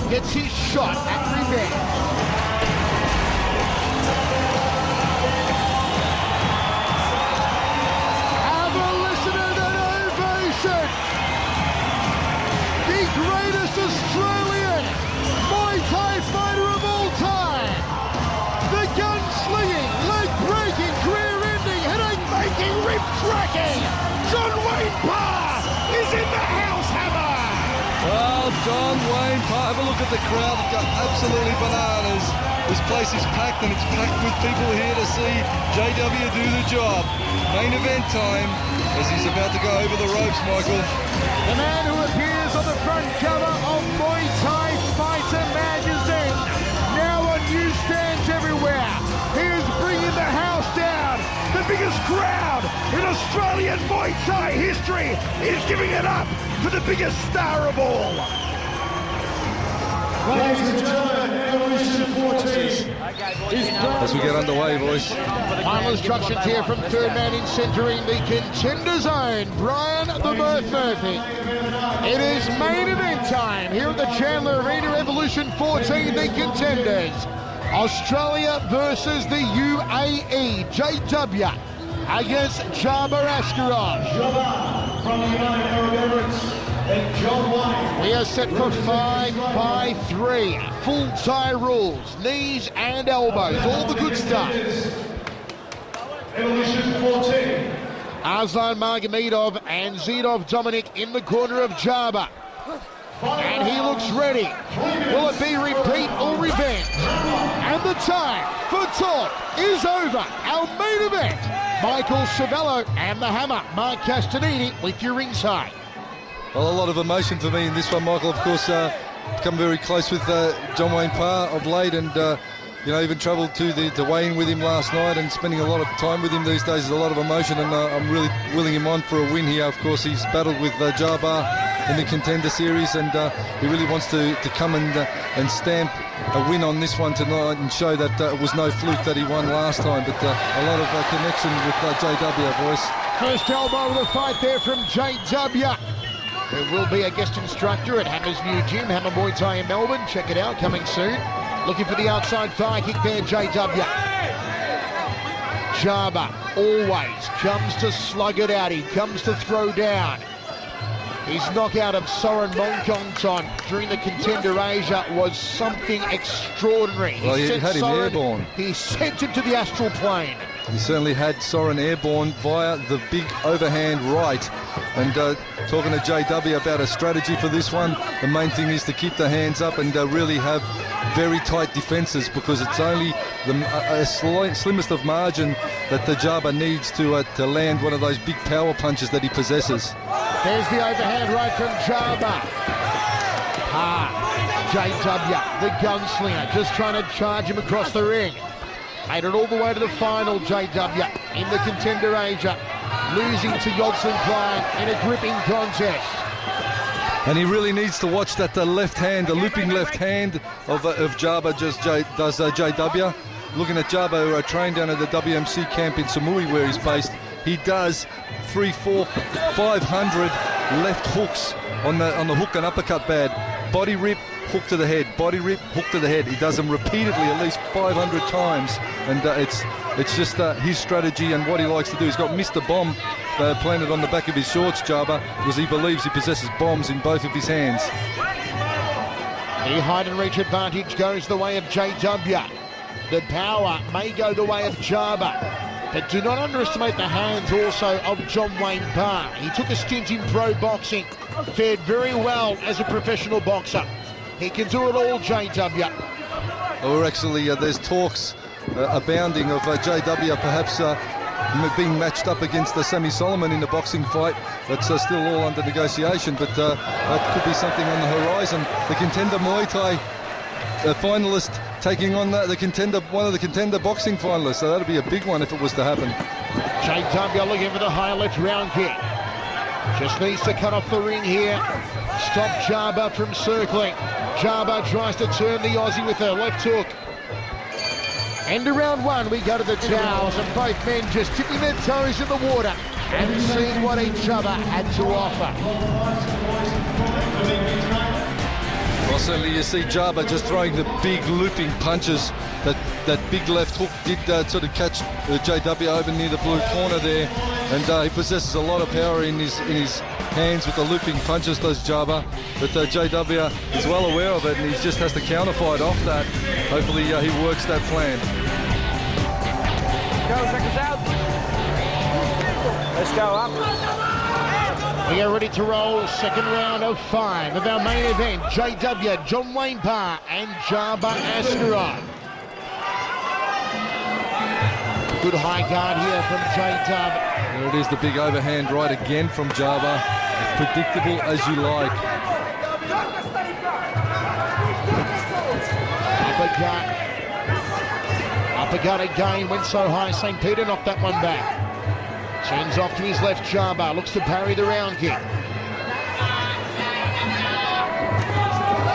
gets his shot at revenge. Have a listen to that ovation. The greatest Australian Muay Thai fighter of all time. The gun-slinging, leg-breaking, career-ending, headache-making, rib-cracking John Wayne Parr is in the house, Hammer! Well, John Wayne Parr, have a look at the crowd. It's got absolutely bananas. This place is packed, and it's packed with people here to see JW do the job. Main event time as he's about to go over the ropes, Michael. The man who appears on the front cover of Muay Thai Fighter magazine, now on newsstands everywhere. He is bringing the house down. The biggest crowd in Australian Muay Thai history is giving it up for the biggest star of all. Ladies and gentlemen, Evolution 14. As we get underway, boys. Final instructions here from third man in centering the contender zone, Brian the Mirth Murphy. It is main event time here at the Chandler Arena. Evolution 14, the contenders. Australia versus the UAE. JW against Dzabhar Askerov. Dzabhar from the United Arab Emirates and John Wayne. We are set for 5-by-3. Full Thai rules, knees and elbows, all the good stuff. Evolution 14. Arslan Magomedov and Zidov Dominic in the corner of Dzabhar. And he looks ready. Will it be repeat or revenge? And the time for talk is over. Our main event, Michael Ciavello and the Hammer, Mark Castanini with your ringside. Well, a lot of emotion for me in this one, Michael. Of course, become very close with John Wayne Parr of late, and you know, even travelled to Wayne with him last night, and spending a lot of time with him these days is a lot of emotion, and I'm really willing him on for a win here. Of course, he's battled with Dzabhar in the contender series, and he really wants to come and stamp a win on this one tonight and show that it was no fluke that he won last time, but a lot of connection with JW, boys. First elbow of the fight there from JW. There will be a guest instructor at Hammer's new gym, Hammer Muay Thai in Melbourne. Check it out, coming soon. Looking for the outside thigh kick there, JW. Dzabhar always comes to slug it out. He comes to throw down. His knockout of Soren Monkongton during the Contender Asia was something extraordinary. Well, he had him airborne. He sent him to the astral plane. He certainly had Soren airborne via the big overhand right. And talking to JW about a strategy for this one, the main thing is to keep the hands up and really have very tight defences, because it's only the slimmest of margin that the Dzabhar needs to land one of those big power punches that he possesses. There's the overhand right from Dzabhar. JW, the gunslinger, just trying to charge him across the ring. Made it all the way to the final, JW, in the Contender Asia, losing to Yodslin Klein in a gripping contest. And he really needs to watch that left hand, the looping left hand of Dzabhar does JW. Looking at Dzabhar, who trained down at the WMC camp in Samui where he's based, he does 300, 400, 500 left hooks on the hook and uppercut bad. Body rip, hook to the head, body rip, hook to the head. He does them repeatedly, at least 500 times, and it's just his strategy and what he likes to do. He's got Mr. Bomb planted on the back of his shorts, Dzabhar, because he believes he possesses bombs in both of his hands. The height and reach advantage goes the way of JW. The power may go the way of Dzabhar, but do not underestimate the hands also of John Wayne Parr. He took a stint in pro boxing, fared very well as a professional boxer. He can do it all, JW. Or actually, there's talks abounding of JW perhaps being matched up against Sammy Solomon in the boxing fight. That's still all under negotiation, but that could be something on the horizon. The Contender Muay Thai finalist taking on one of the Contender boxing finalists, so that'll be a big one if it was to happen. JW looking for the high left round kick. Just needs to cut off the ring here. Stop Dzabhar from circling. Dzabhar tries to turn the Aussie with a left hook. End of round one, we go to the towels, and both men just tipping their toes in the water and seeing what each other had to offer. Well, Well, certainly you see Dzabhar just throwing the big looping punches. That big left hook did sort of catch JW over near the blue corner there, and he possesses a lot of power in his hands with the looping punches, does Dzabhar. But JW is well aware of it, and he just has to counter fight off that. Hopefully he works that plan. Go, seconds out. Let's go up. We are ready to roll. Second round of 5 of our main event. JW, John Wayne Parr, and Dzabhar Askerov. Good high guard here from JW. There it is, the big overhand right again from Dzabhar. Predictable as you like. Uppercut again, went so high, St. Peter knocked that one back. Chins off to his left, Dzabhar looks to parry the round kick.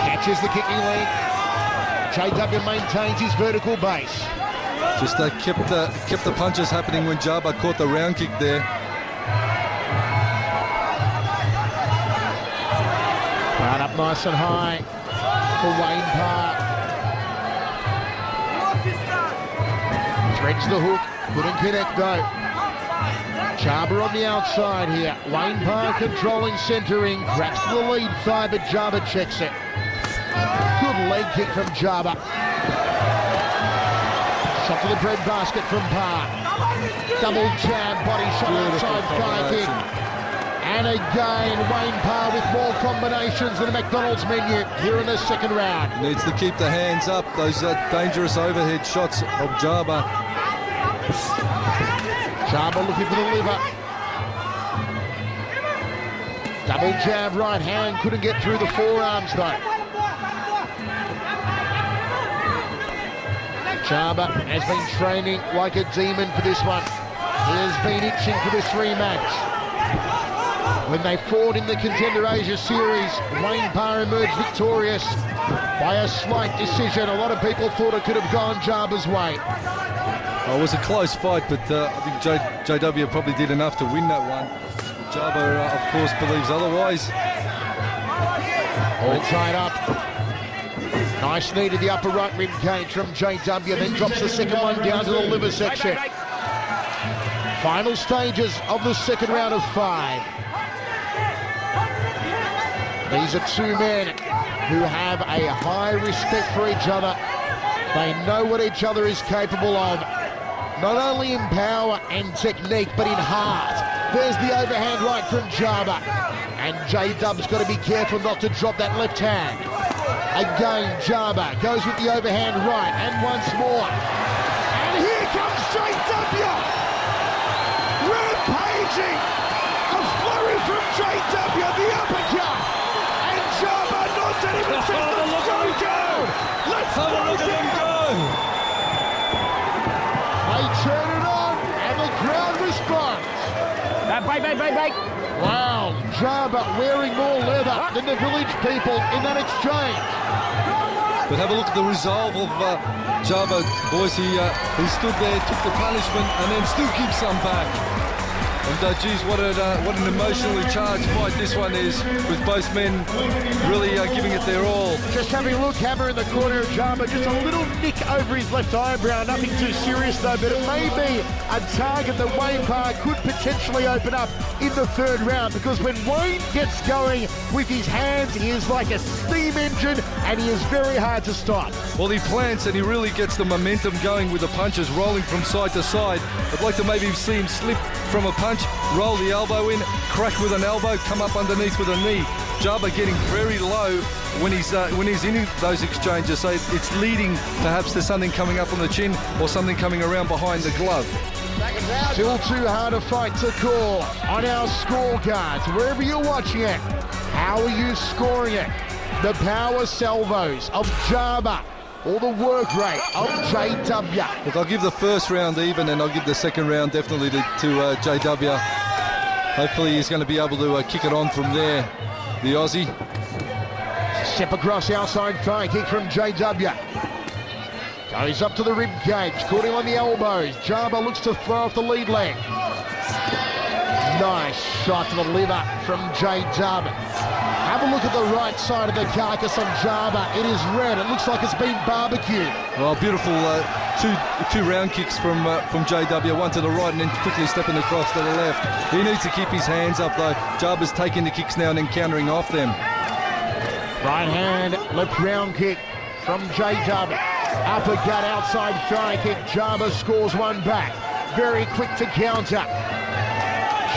Catches the kicking leg. JW maintains his vertical base. Just kept the punches happening when Dzabhar caught the round kick there. Right up nice and high for Wayne Parr. Threads the hook, couldn't connect though. Dzabhar on the outside here. Wayne Parr controlling centering, cracks to the lead thigh, but Dzabhar checks it. Good leg kick from Dzabhar. Shot to the bread basket from Parr. Double jab, body shot outside thigh kick. And again, Wayne Parr with more combinations than a McDonald's menu here in the second round. Needs to keep the hands up, those dangerous overhead shots of Dzabhar. Dzabhar looking for the liver. Double jab right hand, couldn't get through the forearms though. Dzabhar has been training like a demon for this one. He has been itching for this rematch. When they fought in the Contender Asia Series, Wayne Parr emerged victorious by a slight decision. A lot of people thought it could have gone Dzabhar's way. Well, it was a close fight, but I think JW probably did enough to win that one. Dzabhar, of course, believes otherwise. All tied up. Nice knee to the upper right rib cage from JW, then drops the second one down to the liver section. Final stages of the second round of 5. These are two men who have a high respect for each other. They know what each other is capable of, not only in power and technique, but in heart. There's the overhand right from Dzabhar. And J-Dub's got to be careful not to drop that left hand. Again, Dzabhar goes with the overhand right, and once more. And here comes JW! Rampaging! A flurry from JW, the uppercut! And Dzabhar nods at him and says, let's go down! Let's go down! They turn it on, and the crowd responds. Bake. Wow, Dzabhar wearing more leather than the village people in that exchange. But have a look at the resolve of Dzabhar, boys. He stood there, took the punishment, and then still gives some back. And geez, what an emotionally charged fight this one is, with both men really giving it their all. Just having a look, hammer in the corner of Dzabhar, just a little nick over his left eyebrow, nothing too serious though, but it may be a target that Wayne Parr could potentially open up in the third round, because when Wayne gets going with his hands, he is like a steam engine and he is very hard to stop. Well, he plants and he really gets the momentum going with the punches rolling from side to side. I'd like to maybe see him slip from a punch, roll the elbow in, crack with an elbow, come up underneath with a knee. Dzabhar getting very low when he's in those exchanges, so it's leading perhaps to something coming up on the chin or something coming around behind the glove. Still too hard a fight to call on our scorecards. Wherever you're watching it, how are you scoring it? The power salvos of Dzabhar or the work rate of JW? Look, I'll give the first round even, and I'll give the second round definitely to JW. Hopefully he's going to be able to kick it on from there, the Aussie. Step across outside thigh kick from JW. Goes up to the rib cage, caught him on the elbows. Dzabhar looks to throw off the lead leg. Nice shot to the liver from JW. Have Have a look at the right side of the carcass on Dzabhar. It is red. It looks like it's been barbecued. Well, beautiful two round kicks from JW, one to the right and then quickly stepping across to the left. He needs to keep his hands up though. Dzabhar's taking the kicks now and then countering off them. Right hand, left round kick from JW. Uppercut, outside thigh kick. Dzabhar scores one back. Very quick to counter.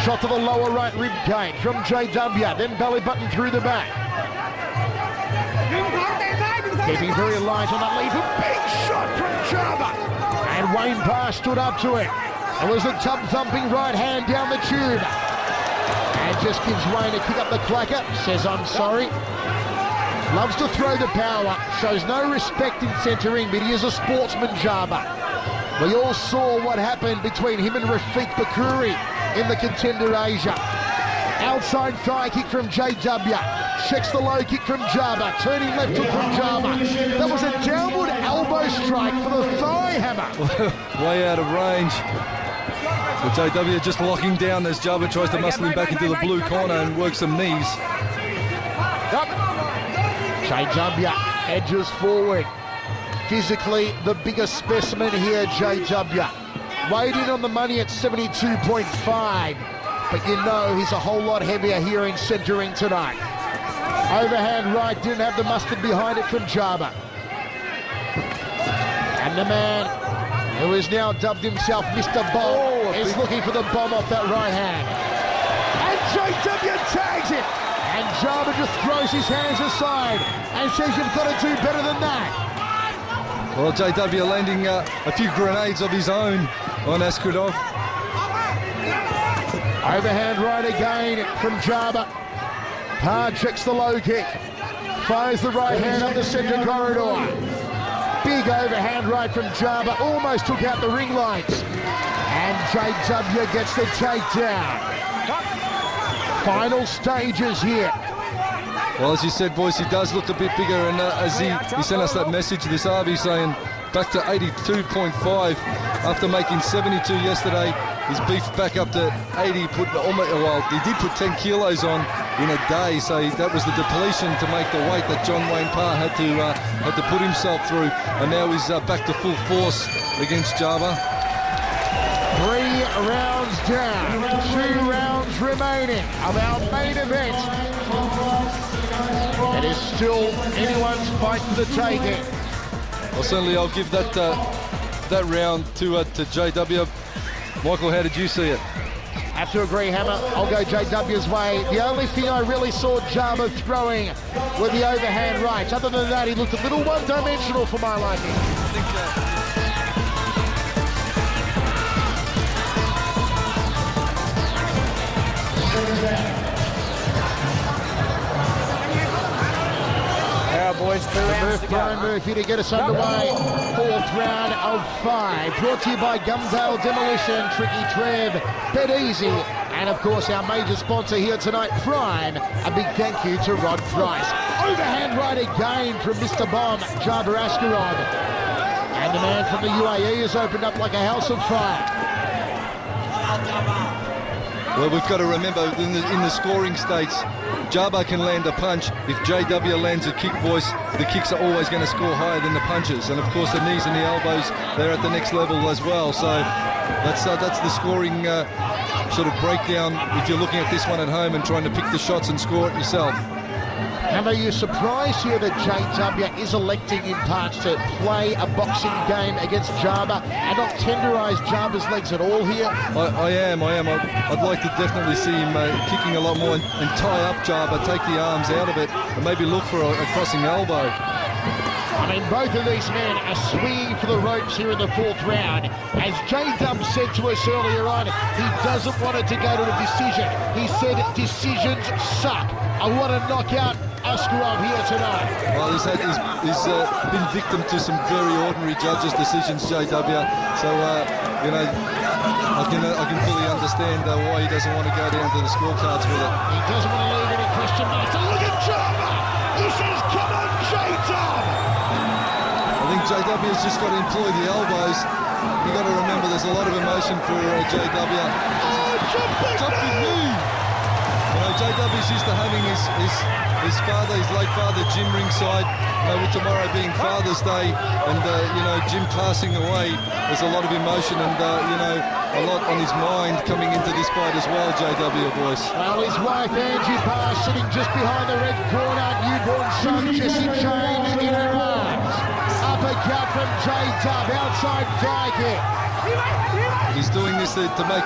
Shot to the lower right rib cage from JW, then belly button through the back. Keeping very light on that lead. A big shot from Dzabhar. And Wayne Parr stood up to it. It was a tub-thumping right hand down the tube. And just gives Wayne a kick up the clacker. Says, I'm sorry. Loves to throw the power. Shows no respect in centering, but he is a sportsman, Dzabhar. We all saw what happened between him and Rafiq Bakuri in the Contender Asia. Outside thigh kick from JW. Checks the low kick from Dzabhar. Turning left hook from Dzabhar. That was a downward elbow strike for the thigh hammer. Way out of range. But JW just locking down as Dzabhar tries to muscle him back into the blue corner and work some knees. JW edges forward. Physically the biggest specimen here, JW. Weighed in on the money at 72.5, but you know he's a whole lot heavier here in centering tonight. Overhand right, didn't have the mustard behind it from Dzabhar. And the man who has now dubbed himself Mr. Bomb is looking for the bomb off that right hand. And JW tags it! And Dzabhar just throws his hands aside and says you've got to do better than that. Well, JW landing a few grenades of his own on Askerov. Overhand right again from Dzabhar. Parr checks the low kick. Fires the right hand up the centre corridor. Big overhand right from Dzabhar. Almost took out the ring lights. And JW gets the takedown. Final stages here. Well, as you said, boys, he does look a bit bigger, and as he sent us that message this RV saying back to 82.5 after making 72 yesterday. He's beefed back up to 80. Well, he did put 10 kilos on in a day, so that was the depletion to make the weight that John Wayne Parr had to put himself through, and now he's back to full force against Dzabhar. 3 rounds down, 2 rounds remaining of our main event. It is still anyone's fight for the taking. Well, certainly I'll give that round to JW. Michael, how did you see it? Have to agree, Hammer. I'll go JW's way. The only thing I really saw Dzabhar throwing were the overhand rights. Other than that, he looked a little one-dimensional for my liking. I think boys, 2 rounds to go. Brian Murphy to get us underway. 4th round of 5. Brought to you by Gumdale Demolition, Tricky Trev, Bet Easy, and of course our major sponsor here tonight, Prime. A big thank you to Rod Price. Overhand right again from Mr. Bomb, Dzabhar Askerov. And the man from the UAE has opened up like a house of fire. Well, we've got to remember in the scoring states, Dzabhar can land a punch. If JW lands a kick, boys, the kicks are always going to score higher than the punches. And of course, the knees and the elbows, they're at the next level as well. So that's the scoring sort of breakdown if you're looking at this one at home and trying to pick the shots and score it yourself. And are you surprised here that JW is electing in parts to play a boxing game against Dzabhar and not tenderise Dzabhar's legs at all here? I am. I'd like to definitely see him kicking a lot more and tie up Dzabhar, take the arms out of it, and maybe look for a crossing elbow. I mean, both of these men are swinging for the ropes here in the 4th round. As J-Dub said to us earlier on, he doesn't want it to go to a decision. He said decisions suck. I want to knock out Askerov here tonight. Well, he's been victim to some very ordinary judges' decisions, JW. So, you know, I can fully understand why he doesn't want to go down to the scorecards with it. He doesn't want to leave any question marks. So look at Dzabhar! He says, come on, J-Dub! I think JW has just got to employ the elbows. You've got to remember there's a lot of emotion for JW. Oh, jumping knee! You know, JW's used to having his father, his late father, Jim ringside. With tomorrow being Father's Day, and Jim passing away, there's a lot of emotion and a lot on his mind coming into this fight as well, JW boys. Well, his wife Angie Parr sitting just behind the red corner, newborn son Jesse James in her arms. Uppercut from J-Dub, outside thigh kick. He's doing this to make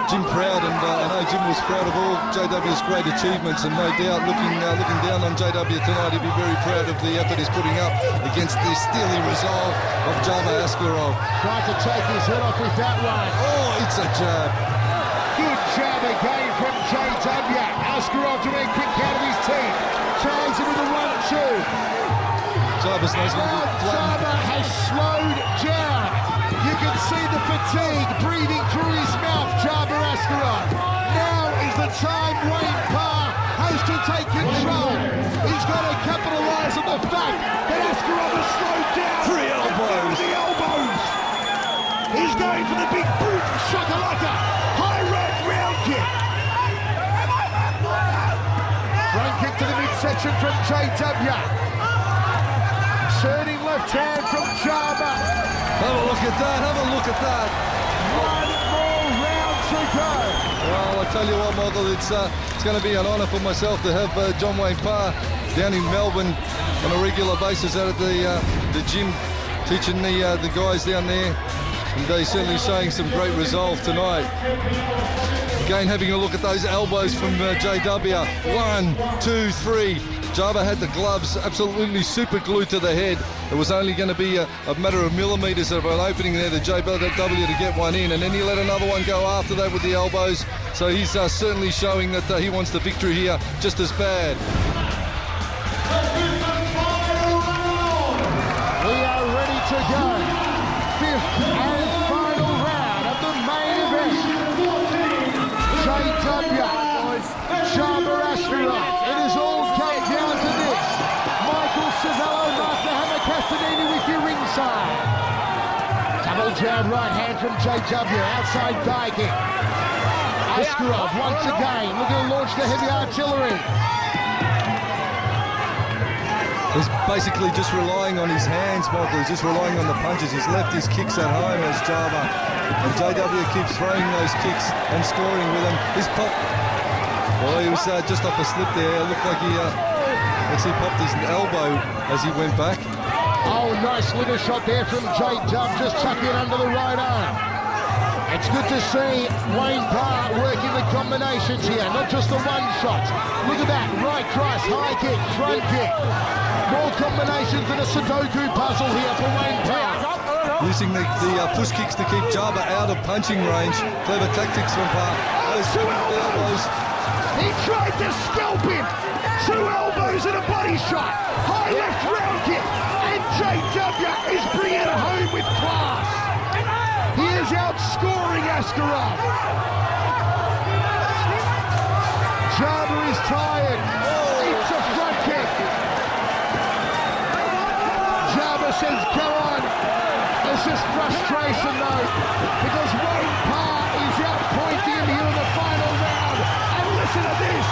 Jim proud, and I know Jim was proud of all JW's great achievements, and no doubt looking down on JW tonight, he'll be very proud of the effort he's putting up against the steely resolve of Dzabhar Askerov. Tried to take his head off with that one. Oh, it's a jab. Good jab again from JW. Askerov doing a quick count of his teeth. Turns it with a 1-2. Dzabhar's nose Now Dzabhar has slowed down. You can see the fatigue breathing through his mouth, Dzabhar Askerov. Now is the time Wayne Parr has to take control. He's got to capitalise on the fact that Askerov has slowed down. 3 elbows. The elbows. He's going for the big boot, shakalaka, high right round kick. Front kick to the midsection from JW. Turning left hand from Dzabhar. Have a look at that, have a look at that. One more round to go. Well, I tell you what, Michael, it's going to be an honour for myself to have John Wayne Parr down in Melbourne on a regular basis out at the gym, teaching the guys down there, and they're certainly showing some great resolve tonight. Again, having a look at those elbows from JW. 1, 2, 3. Dzabhar had the gloves absolutely super glued to the head. It was only going to be a matter of millimetres of an opening there to JW to get one in, and then he let another one go after that with the elbows. So he's certainly showing that he wants the victory here just as bad. We are ready to go. 5th and final round of the main event. JW, Dzabhar Askerov. It is all come down to this. Michael Civello, Master Hammer Castanini with you ringside. Double jab right hand from JW, outside thigh kick. Askerov once again looking to launch the heavy artillery. He's basically just relying on his hands, Michael. He's just relying on the punches. He's left his kicks at home as Dzabhar. And JW keeps throwing those kicks and scoring with them. His pop. Well, he was just off a slip there. It looked like he actually popped his elbow as he went back. Oh, nice liver shot there from J-Dub, just tucking it under the right arm. It's good to see Wayne Parr working the combinations here, not just the one shot. Look at that, right cross, high kick, front kick. More combinations than a Sudoku puzzle here for Wayne Parr. Using the push kicks to keep Dzabhar out of punching range. Clever tactics from Parr. Those 2 elbows. He tried to scalp him. 2 elbows and a body shot. High left round kick. And JW is bringing it home with class. He is outscoring Askerov. Dzabhar is tired. It's a front kick. Dzabhar says, go on. It's just frustration though, because Wayne Parr is outpointing him here in the final round. And listen to this.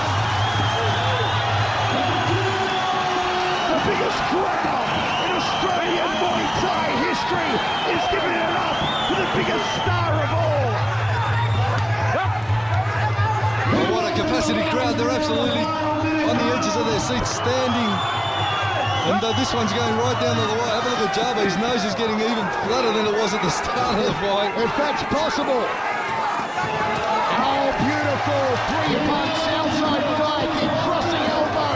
The biggest crowd in Australian Muay Thai history is giving it up to the biggest star of all. Well, what a capacity crowd. They're absolutely on the edges of their seats, standing. And this one's going right down to the wire. Have a look at Dzabhar. His nose is getting even flatter than it was at the start of the fight. If that's possible. Oh, beautiful. 3-punch outside thigh kick, crossing elbow.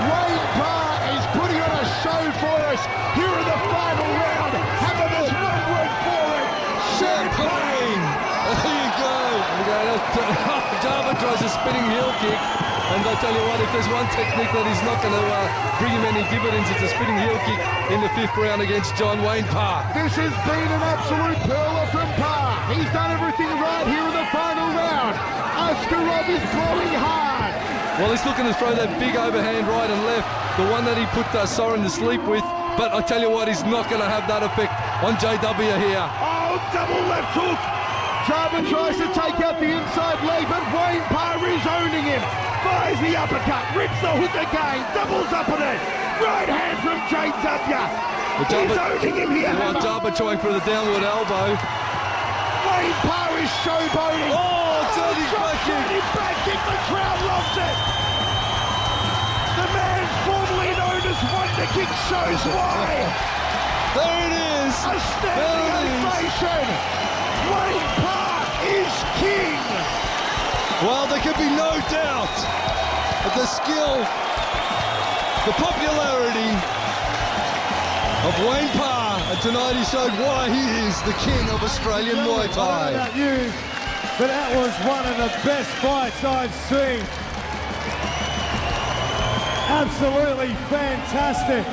Wayne Parr is putting on a show for us here in the final round. Hammer, there's one word for it. Champagne. There you go. Dzabhar tries a spinning heel kick. And I tell you what, if there's one technique that is not going to bring him any dividends, it's a spinning heel kick in the 5th round against John Wayne Parr. This has been an absolute pearler from Parr. He's done everything right here in the final round. Askerov is throwing hard. Well, he's looking to throw that big overhand right and left, the one that he put Soren to sleep with. But I tell you what, he's not going to have that effect on JW here. Oh, double left hook. Dzabhar tries to take out the inside leg, but Wayne Parr is owning him. Fires the uppercut, rips the hook again, doubles up on it. Right hand from JW. He's owning him here. Dzabhar trying for the downward elbow. Wayne Parr is showboating. Oh, dirty back kick. Dirty back kick, the crowd loves it. The man formerly known as Wonder Kick shows why. There it is. A standing ovation. Wayne Parr is king. Well, there can be no doubt that the skill, the popularity of Wayne Parr, and tonight he showed why he is the king of Australian Muay I don't know Thai. about you, but that was one of the best fights I've seen. Absolutely fantastic.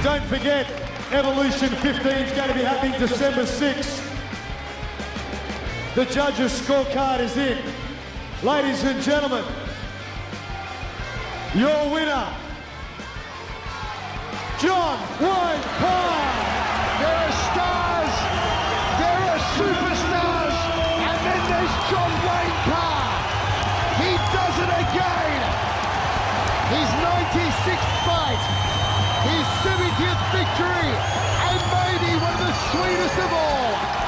Don't forget, Evolution 15 is going to be happening December 6th. The judges' scorecard is in. Ladies and gentlemen, your winner, John Wayne Parr. There are stars, there are superstars, and then there's John Wayne Parr. He does it again. His 96th fight, his 70th victory, and maybe one of the sweetest of all.